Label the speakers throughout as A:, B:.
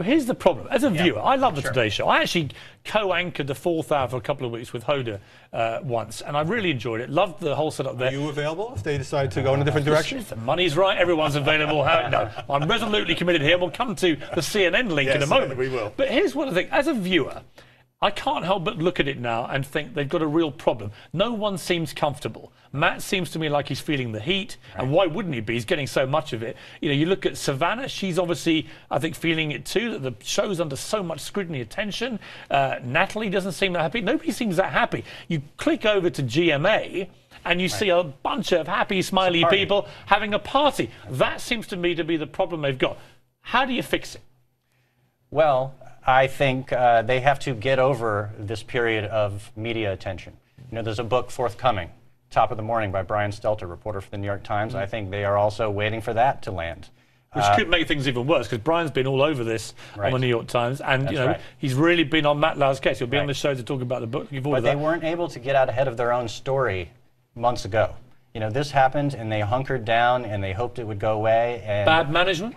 A: But here's the problem. As a viewer, I love the Today Show. I actually co-anchored the fourth hour for a couple of weeks with Hoda once, and I really enjoyed it. Loved the whole setup there.
B: Are you available if they decide to go in a different direction?
A: If the money's right, everyone's available. No, I'm resolutely committed here. We'll come to the CNN link in a moment.
B: We will.
A: But here's what I think. As a viewer, I can't help but look at it now and think they've got a real problem. No one seems comfortable. Matt seems to me like he's feeling the heat, and why wouldn't he be? He's getting so much of it. You know, you look at Savannah, she's obviously, I think, feeling it too, that the show's under so much scrutiny attention. Natalie doesn't seem that happy. Nobody seems that happy. You click over to GMA, and you see a bunch of happy, smiley people having a party. That seems to me to be the problem they've got. How do you fix it?
C: Well, I think they have to get over this period of media attention. You know, there's a book forthcoming, Top of the Morning, by Brian Stelter, reporter for the New York Times. I think they are also waiting for that to land.
A: Which could make things even worse, because Brian's been all over this on the New York Times, and you know he's really been on Matt Lauer's case. He'll be on the show to talk about the book.
C: But they weren't able to get out ahead of their own story months ago. You know, this happened, and they hunkered down, and they hoped it would go away. And
A: bad management?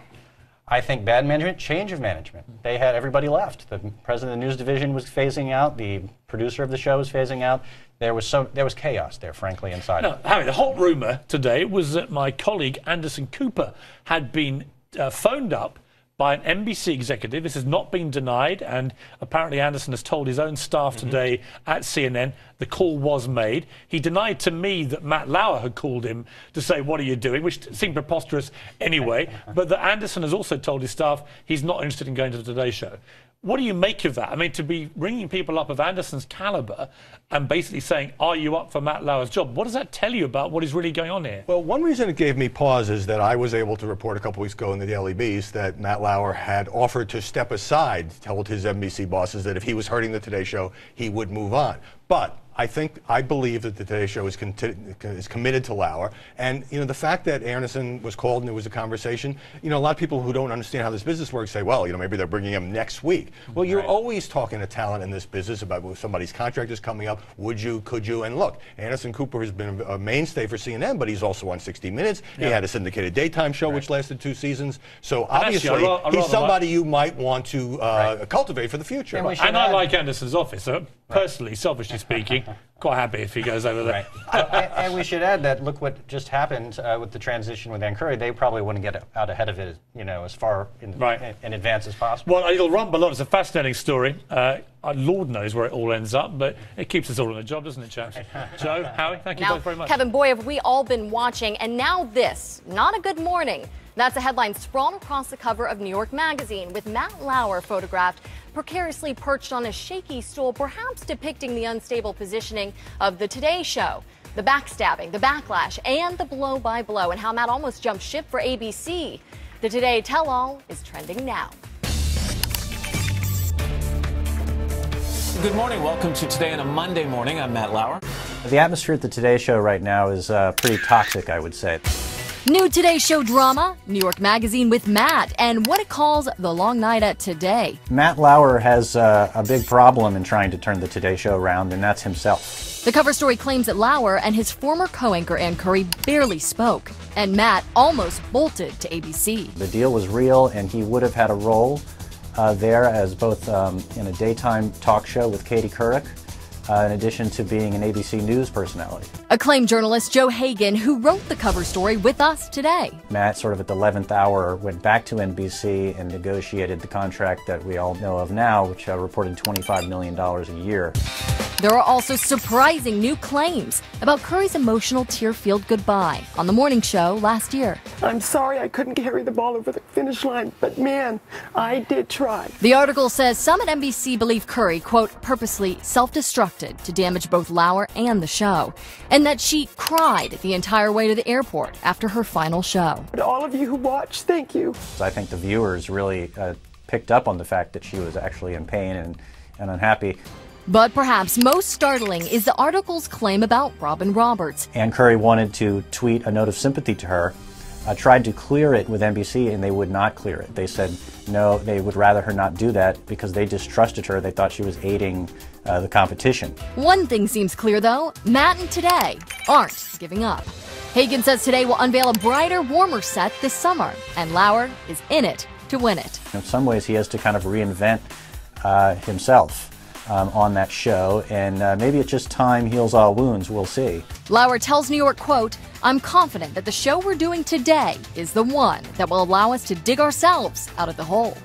C: I think bad management, change of management. They had everybody left. The president of the news division was phasing out. The producer of the show was phasing out. There was chaos there, frankly, inside.
A: No, Harry, the hot rumor today was that my colleague Anderson Cooper had been phoned up by an NBC executive. This has not been denied, and apparently Anderson has told his own staff today at CNN the call was made. He denied to me that Matt Lauer had called him to say, what are you doing, which seemed preposterous anyway, but that Anderson has also told his staff he's not interested in going to the Today Show. What do you make of that? I mean, to be ringing people up of Anderson's caliber and basically saying, are you up for Matt Lauer's job? What does that tell you about what is really going on here?
B: Well, one reason it gave me pause is that I was able to report a couple weeks ago in the Daily Beast that Matt Lauer had offered to step aside, told his NBC bosses that if he was hurting the Today Show, he would move on. But I believe that the Today Show is committed to Lauer, and you know the fact that Anderson was called and there was a conversation. You know, a lot of people who don't understand how this business works say, well, you know, maybe they're bringing him next week. Well, you're always talking to talent in this business about when somebody's contract is coming up. Would you? Could you? And look, Anderson Cooper has been a mainstay for CNN, but he's also on 60 Minutes. He had a syndicated daytime show which lasted 2 seasons. So obviously, he's somebody you might want to cultivate for the future.
A: And I like Anderson's office. So personally, selfishly speaking, quite happy if he goes over there.
C: And we should add that look what just happened with the transition with Ann Curry. They probably want to get out ahead of it, you know, as far in advance as possible.
A: Well, it'll rumble on. It's a fascinating story. Lord knows where it all ends up, but it keeps us all in a job, doesn't it, chaps? Joe, Howie, thank you both very much.
D: Kevin, boy, have we all been watching. And now this, not a good morning. That's a headline sprawled across the cover of New York Magazine with Matt Lauer photographed precariously perched on a shaky stool, perhaps depicting the unstable positioning of the Today Show, the backstabbing, the backlash, and the blow-by-blow, and how Matt almost jumped ship for ABC. The Today Tell-All is trending now.
E: Good morning. Welcome to Today on a Monday morning. I'm Matt Lauer.
C: The atmosphere at the Today Show right now is pretty toxic, I would say.
D: New Today Show drama, New York Magazine with Matt, and what it calls the long night at Today.
C: Matt Lauer has a big problem in trying to turn the Today Show around, and that's himself.
D: The cover story claims that Lauer and his former co-anchor Ann Curry barely spoke, and Matt almost bolted to ABC.
C: The deal was real, and he would have had a role there as both in a daytime talk show with Katie Couric, in addition to being an ABC News personality.
D: Acclaimed journalist Joe Hagan, who wrote the cover story with us today.
C: Matt, sort of at the 11th hour, went back to NBC and negotiated the contract that we all know of now, which reported $25 million a year.
D: There are also surprising new claims about Curry's emotional tear-filled goodbye on the morning show last year.
F: I'm sorry I couldn't carry the ball over the finish line, but man, I did try.
D: The article says some at NBC believe Curry, quote, purposely self-destructed to damage both Lauer and the show, and that she cried the entire way to the airport after her final show.
F: To all of you who watched, thank you.
C: I think the viewers really picked up on the fact that she was actually in pain and unhappy.
D: But perhaps most startling is the article's claim about Robin Roberts.
C: Ann Curry wanted to tweet a note of sympathy to her, tried to clear it with NBC, and they would not clear it. They said no, they would rather her not do that because they distrusted her. They thought she was aiding the competition.
D: One thing seems clear, though. Matt and Today aren't giving up. Hagan says Today will unveil a brighter, warmer set this summer, and Lauer is in it to win it.
C: In some ways, he has to kind of reinvent himself on that show, and maybe it's just time heals all wounds. We'll see.
D: Lauer tells New York, quote, "I'm confident that the show we're doing today is the one that will allow us to dig ourselves out of the hole."